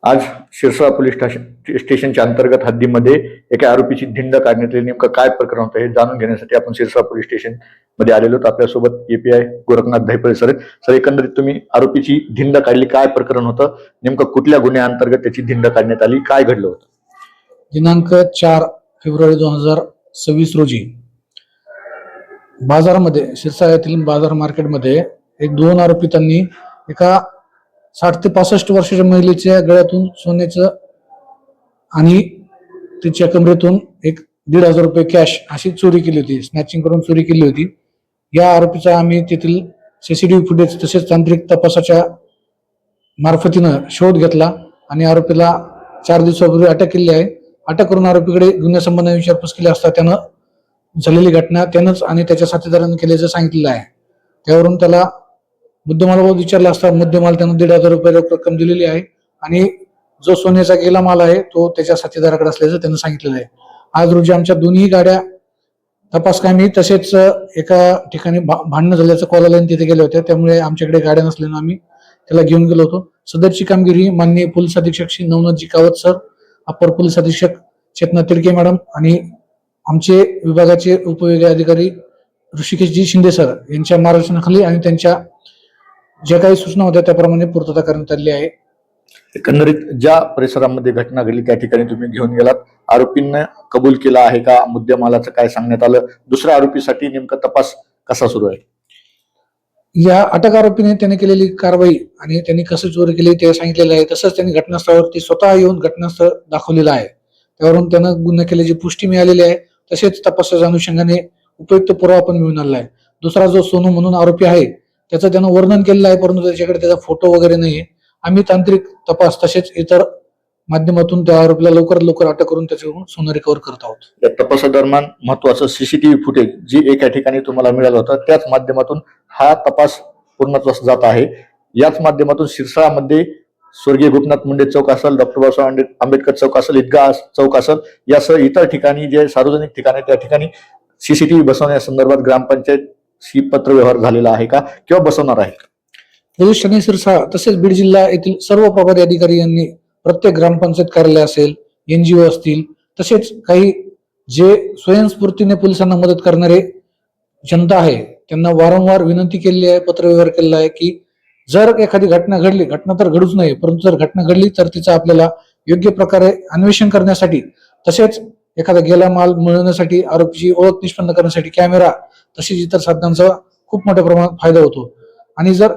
आज शिरसाळा पोलीस स्टेशनच्या अंतर्गत हद्दीमध्ये एका आरोपीची धिंड काढण्यात आली. नेमकं काय प्रकरण होतं हे जाणून घेण्यासाठी आपण शिरसाळा पोलीस स्टेशन मध्ये आलेलो आहोत. आपल्यासोबत एपीआय गोरखनाथ धायपळे सर. सर, एकंदरीत तुम्ही आरोपीची धिंड काढली, काय प्रकरण होतं, नेमकं कुठल्या गुन्ह्याअंतर्गत त्याची धिंड काढण्यात आली, काय घडलं होतं? दिनांक 4 फेब्रुवारी 2026 रोजी बाजारामध्ये, शिरसाळा येथील बाजार मार्केटमध्ये एक 2 आरोपितांनी एका 60 ते 65 वर्षाच्या महिलेच्या गळ्यातून सोन्याचं आणि तिच्या कमरेतून एक 1,500 रुपये कॅश अशी चोरी केली होती, स्नॅचिंग करून चोरी केली होती. या आरोपीचा आम्ही तेथील सीसीटीव्ही फुटेज तसेच तांत्रिक तपासाच्या मार्फतीनं शोध घेतला आणि आरोपीला 4 दिवसापूर्वी अटक केली आहे. अटक करून आरोपीकडे गुन्ह्यासंबंधी विचारपूस केली असता त्यानं झालेली घटना त्यानंच आणि त्याच्या साथीदारांनी केल्याचं सांगितलेलं आहे. त्यावरून त्याला मुद्देमालाबाबत विचारला असता मुद्देमाल त्यानं 1,500 रुपये रक्कम दिलेली आहे आणि जो सोन्याचा गेला माल आहे तो त्याच्या साथीदाराकडे असल्याचं त्यानं सांगितलेलं आहे. आज रोजी आमच्या दोन्ही गाड्या तपास कामी तसेच एका ठिकाणी भांडणं झाल्याचं कॉल आला, तिथे गेले होते. त्यामुळे आमच्याकडे गाड्या नसल्यानं आम्ही त्याला घेऊन गेलो होतो. सदरची कामगिरी माननीय पोलीस अधीक्षक श्री नवनाथजी कावत सर, अपर पोलीस अधीक्षक चेतना तिडके मॅडम आणि आमचे विभागाचे उपविभागीय अधिकारी ऋषिकेशजी शिंदे सर यांच्या मार्गदर्शनाखाली आणि त्यांच्या ज्या काही सूचना होत्या त्याप्रमाणे पूर्तता करण्यात आली आहे. एकंदरीत ज्या परिसरामध्ये घटना घडली त्या ठिकाणी तुम्ही घेऊन गेलात, आरोपींना कबूल केला आहे का, मुद्देमालाचं काय सांगण्यात आलं, दुसऱ्या आरोपीसाठी नेमका तपास कसा सुरू आहे? या अटक आरोपीने त्याने केलेली कारवाई आणि त्यांनी कसं चोरी केली ते सांगितलेलं आहे. तसंच त्यांनी घटनास्थळावरती स्वतः येऊन घटनास्थळ दाखवलेलं आहे. त्यावरून त्यानं गुन्हा केल्याची पुष्टी मिळालेली आहे. तसेच तपासाच्या अनुषंगाने उपयुक्त पुरावा पण मिळून आलेला आहे. दुसरा जो सोनू म्हणून आरोपी आहे त्याचं त्यानं वर्णन केलेलं आहे, परंतु त्याच्याकडे त्याचा फोटो वगैरे नाहीये. आम्ही तांत्रिक तपास तसेच इतर माध्यमातून त्या आरोपीला लवकरात लवकर अटक करून त्याच्याकडून सोनं रिकव्हर करत आहोत. या तपासादरम्यान महत्वाचं सीसीटीव्ही फुटेज जी एका ठिकाणी तुम्हाला मिळालं होतं त्याच माध्यमातून हा तपास पूर्णत्वास जात आहे. याच माध्यमातून शिरसाळामध्ये स्वर्गीय गोपीनाथ मुंडे चौक असेल, डॉक्टर बाबासाहेब आंबेडकर चौक असेल, ईदगाह चौक असेल, यासह इतर ठिकाणी जे सार्वजनिक ठिकाण आहे त्या ठिकाणी सीसीटीव्ही बसवण्यासंदर्भात ग्रामपंचायतशी पत्रव्यवहार झालेला आहे का किंवा बसवणार आहे? पोलीस ठाणे शिरसाळा तसेच बीड जिल्हा येथील सर्व प्रभारी अधिकारी यांनी प्रत्येक ग्रामपंचायत कार्यालय असेल, NGO असतील, तसेच काही जे स्वयंस्फूर्तीने पोलिसांना मदत करणारे जनता आहे त्यांना वारंवार विनंती केलेली आहे, पत्रव्यवहार केलेला आहे की जर एखादी घटना घडली, घटना तर घडूच नये, परंतु जर घटना घडली तर तिचं आपल्याला योग्य प्रकारे अन्वेषण करण्यासाठी तसेच एखादा गेला माल मिळवण्यासाठी, आरोपीची ओळख निष्पन्न करण्यासाठी कॅमेरा तसेच इतर साधनांचा खूप मोठ्या प्रमाणात फायदा होतो. आणि जर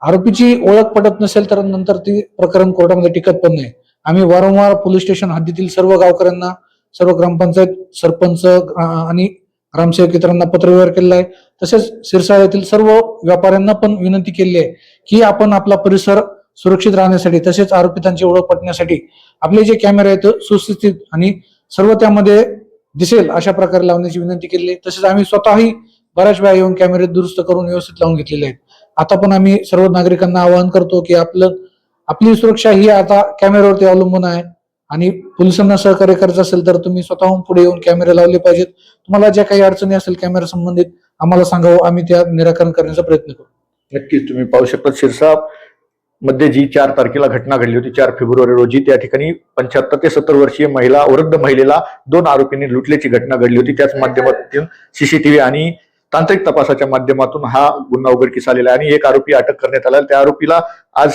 आरोपीची ओळख पटत नसेल तर नंतर ती प्रकरण कोर्टामध्ये टिकत पण नाही. आम्ही वारंवार पोलीस स्टेशन हद्दीतील सर्व गावकऱ्यांना, सर्व ग्रामपंचायत सरपंच आणि ग्रामसेवक इतरांना पत्रव्यवहार केलेला आहे. तसेच शिरसाळा येथील सर्व व्यापाऱ्यांना पण विनंती केली आहे की आपण आपला परिसर सुरक्षित राहण्यासाठी तसेच आरोपितांची ओळख पटण्यासाठी आपले जे कॅमेरे आहेत सुस्थितीत आणि सर्व त्यामध्ये दिसेल अशा प्रकारे लावण्याची विनंती केली आहे. तसेच आम्ही स्वतःही बऱ्याच वेळा येऊन कॅमेरे दुरुस्त करून व्यवस्थित लावून घेतलेले आहेत. आता पण आम्ही सर्व नागरिकांना आवाहन करतो की आपली सुरक्षा ही आता कॅमेऱ्यावरती अवलंबून आहे आणि पोलिसांना सहकार्य करायचं असेल तर तुम्ही स्वतःहून पुढे येऊन कॅमेरे लावले पाहिजेत. तुम्हाला ज्या काही अडचणी असेल कॅमेरा संबंधित आम्हाला सांगावं, आम्ही त्या निराकरण करण्याचा प्रयत्न करू. नक्कीच तुम्ही पाहू शकता शिरसाळ मध्ये जी 4 तारखेला घटना घडली होती 4 फेब्रुवारी रोजी, त्या ठिकाणी 75 ते 70 वर्षीय वृद्ध महिलेला 2 आरोपींनी लुटल्याची घटना घडली होती. त्याच माध्यमातून सीसीटीव्ही आणि तांत्रिक तपासाच्या माध्यमातून हा गुन्हा उघडकीस आलेला आहे आणि एक आरोपी अटक करण्यात आला. त्या आरोपीला आज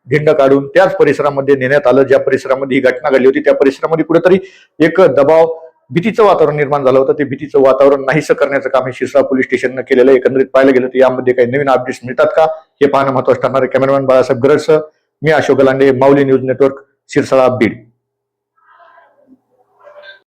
धिंड काढून त्याच परिसरामध्ये नेण्यात आलं ज्या परिसरामध्ये ही घटना घडली होती. त्या परिसरामध्ये कुठेतरी एक दबाव, भीतीचं वातावरण निर्माण झालं होतं. ते भीतीचं वातावरण नाहीसं करण्याचं काम हे शिरसाळा पोलीस स्टेशननं केलेलं आहे. एकंदरीत पाहायला गेलं तर यामध्ये काही नवीन अपडेट्स मिळतात का हे पाहणं महत्त्वाचं ठरणार आहे. कॅमेरामॅन बाळासाहेब गरडसह मी अशोक गलांडे, माऊली न्यूज नेटवर्क, शिरसाळा, बीड.